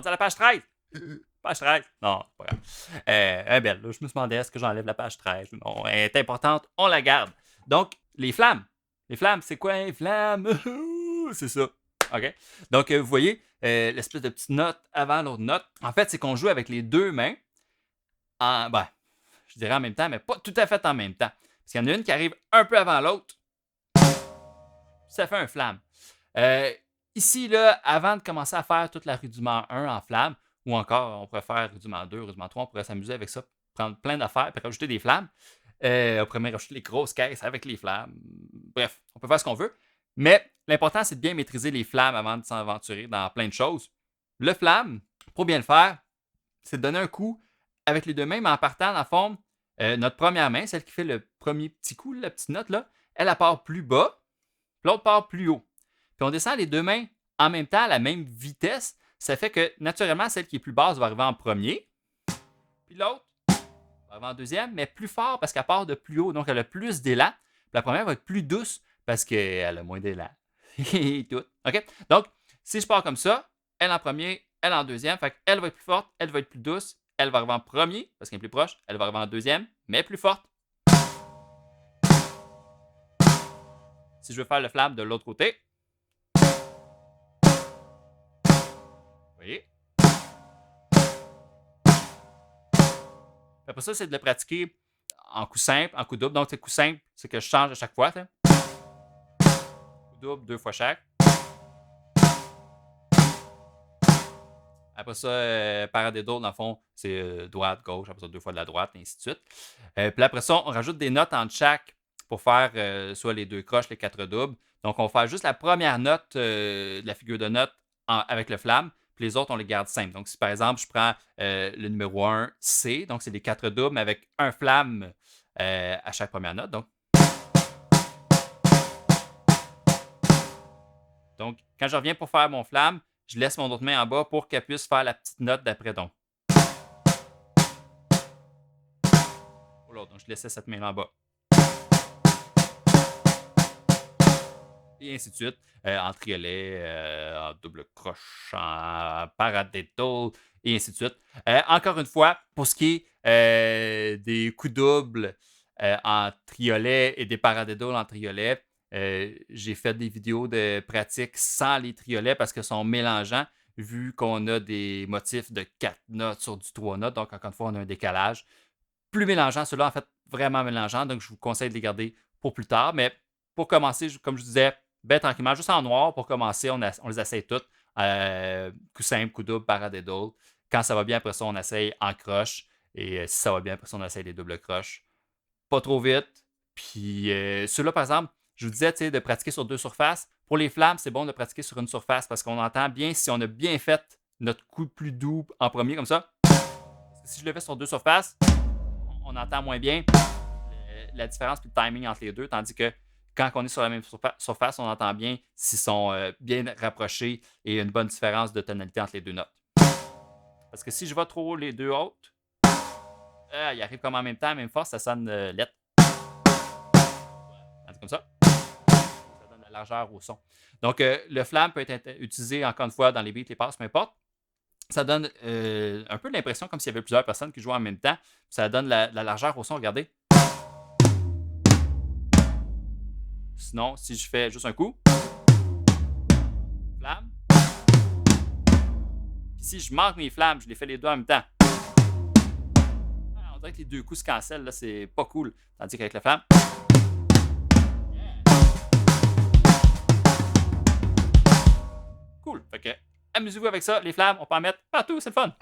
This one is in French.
rendu à la page 13. Page 13. Non, c'est pas grave. Elle est belle. Là, je me demandais, est-ce que j'enlève la page 13? Non, elle est importante, on la garde. Donc, les flammes. Les flammes, c'est quoi une flamme? C'est ça. OK? Donc, vous voyez, l'espèce de petite note avant l'autre note. En fait, c'est qu'on joue avec les deux mains. Ben, je dirais en même temps, mais pas tout à fait en même temps. Parce qu'il y en a une qui arrive un peu avant l'autre. Ça fait un flamme. Ici, là, avant de commencer à faire toute la rudiment 1 en flamme, ou encore, on pourrait faire rudiment 2, rudiment 3, on pourrait s'amuser avec ça, prendre plein d'affaires, puis rajouter des flammes. On pourrait même rajouter les grosses caisses avec les flammes. Bref, on peut faire ce qu'on veut. Mais l'important, c'est de bien maîtriser les flammes avant de s'aventurer dans plein de choses. Le flamme, pour bien le faire, c'est de donner un coup avec les deux mains, mais en partant, dans le fond, notre première main, celle qui fait le premier petit coup, la petite note, là, elle part plus bas, l'autre part plus haut. Puis on descend les deux mains en même temps à la même vitesse. Ça fait que, naturellement, celle qui est plus basse va arriver en premier. Puis l'autre va arriver en deuxième, mais plus fort parce qu'elle part de plus haut. Donc, elle a plus d'élan. Puis la première va être plus douce parce qu'elle a moins d'élan. Et tout. OK? Donc, si je pars comme ça, elle en premier, elle en deuxième. Fait qu'elle va être plus forte, elle va être plus douce. Elle va arriver en premier parce qu'elle est plus proche. Elle va arriver en deuxième, mais plus forte. Si je veux faire le flamme de l'autre côté, vous voyez? Après ça, c'est de le pratiquer en coup simple, en coup double. Donc, le coup simple, c'est que je change à chaque fois. Coup double, 2 fois chaque. Après ça, paradiddle, dans le fond, c'est droite, gauche. Après ça, 2 fois de la droite, et ainsi de suite. Puis après ça, on rajoute des notes entre chaque pour faire soit les 2 croches, les 4 doubles. Donc, on va faire juste la première note de la figure de note avec le flamme. Puis les autres, on les garde simples. Donc, si par exemple, je prends le numéro 1, C, donc c'est les 4 doubles, mais avec un flamme à chaque première note. Donc, quand je reviens pour faire mon flamme, je laisse mon autre main en bas pour qu'elle puisse faire la petite note d'après. Donc, je laissais cette main-là en bas. Et ainsi de suite, en triolet, en double croche, en paradiddle, et ainsi de suite. Encore une fois, pour ce qui est des coups doubles en triolet et des paradiddles en triolet, j'ai fait des vidéos de pratique sans les triolets parce qu'ils sont mélangeants, vu qu'on a des motifs de 4 notes sur du 3 notes. Donc, encore une fois, on a un décalage. Plus mélangeant, ceux-là, en fait, vraiment mélangeant. Donc, je vous conseille de les garder pour plus tard. Mais pour commencer, comme je disais, ben tranquillement, juste en noir pour commencer, on les essaye toutes. Coup simple, coup double, paradiddle. Quand ça va bien, après ça, on essaye en croche. Et si ça va bien, après ça, on essaye les doubles croches. Pas trop vite. Puis ceux-là, par exemple, je vous disais de pratiquer sur 2 surfaces. Pour les flammes, c'est bon de pratiquer sur une surface parce qu'on entend bien si on a bien fait notre coup plus doux en premier, comme ça. Parce que si je le fais sur 2 surfaces, on entend moins bien la différence et le timing entre les deux, tandis que quand on est sur la même surface, on entend bien s'ils sont bien rapprochés et une bonne différence de tonalité entre les deux notes. Parce que si je vais trop haut les deux hautes, ils arrivent comme en même temps, à même force, ça sonne lettre. Comme ça. Ça donne la largeur au son. Donc, le flamme peut être utilisé encore une fois dans les beats, les passes, peu importe. Ça donne un peu l'impression comme s'il y avait plusieurs personnes qui jouaient en même temps. Ça donne la largeur au son, regardez. Sinon, si je fais juste un coup, flamme. Puis si je manque mes flammes, je les fais les deux en même temps. On dirait que les deux coups se cancellent, là, c'est pas cool. Tandis qu'avec la flamme. Cool. Fait que amusez-vous avec ça, les flammes, on peut en mettre partout, c'est le fun.